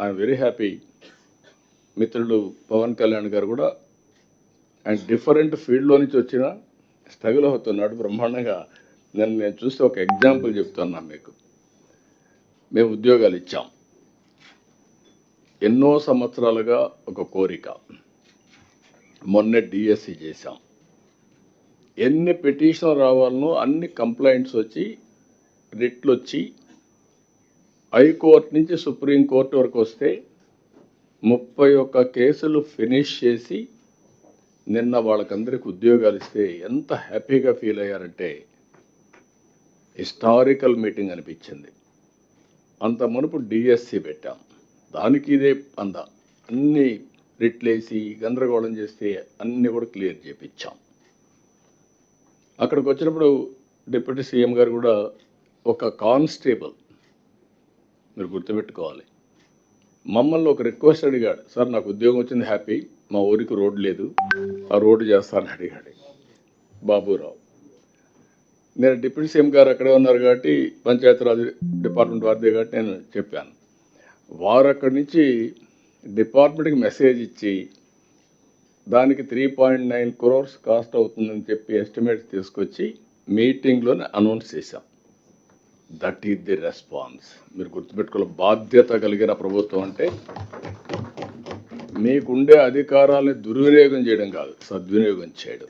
I'm very happy. మిత్రుడు పవన్ కళ్యాణ్ గారు కూడా ఆయన డిఫరెంట్ ఫీల్డ్లో నుంచి వచ్చిన స్ట్రగుల్ అవుతున్నాడు బ్రహ్మాండంగా. నేను చూస్తే ఒక ఎగ్జాంపుల్ చెప్తున్నాను మీకు. మేము ఉద్యోగాలు ఇచ్చాం, ఎన్నో సంవత్సరాలుగా ఒక కోరిక. మొన్నే డిఎస్సి చేశాం. ఎన్ని పిటిషన్ రావాలనో అన్ని కంప్లైంట్స్ వచ్చి, రిట్లు వచ్చి, హైకోర్టు నుంచి సుప్రీంకోర్టు వరకు వస్తే 31 కేసులు ఫినిష్ చేసి నిన్న వాళ్ళకందరికి ఉద్యోగాలు ఇస్తే ఎంత హ్యాపీగా ఫీల్ అయ్యారంటే హిస్టారికల్ మీటింగ్ అనిపించింది. అంత మునుపు డిఎస్సి పెట్టాం, దానికి ఇదే పంద. అన్ని రిట్లేసి గందరగోళం చేస్తే అన్నీ కూడా క్లియర్ చేయించాం. అక్కడికి వచ్చినప్పుడు డిప్యూటీ సీఎం గారు కూడా ఒక కానిస్టేబుల్, మీరు గుర్తుపెట్టుకోవాలి, మమ్మల్ని ఒక రిక్వెస్ట్ అడిగాడు. సార్ నాకు ఉద్యోగం వచ్చింది, హ్యాపీ, మా ఊరికి రోడ్డు లేదు, ఆ రోడ్డు చేస్తానని అడిగాడు బాబురావు. నేను డిప్యూటీ సీఎం గారు అక్కడే ఉన్నారు కాబట్టి పంచాయతీరాజ్ డిపార్ట్మెంట్ వారిదే కాబట్టి నేను చెప్పాను. వారు అక్కడి నుంచి డిపార్ట్మెంట్కి మెసేజ్ ఇచ్చి దానికి 3.9 crores కాస్ట్ అవుతుందని చెప్పి ఎస్టిమేట్స్ తీసుకొచ్చి మీటింగ్లోనే అనౌన్స్ చేశాం. That is the response. మీరు గుర్తుపెట్టుకోవాలి, బాధ్యత కలిగిన ప్రభుత్వం అంటే మీకుండే అధికారాలని దుర్వినియోగం చేయడం కాదు, సద్వినియోగం చేయడం.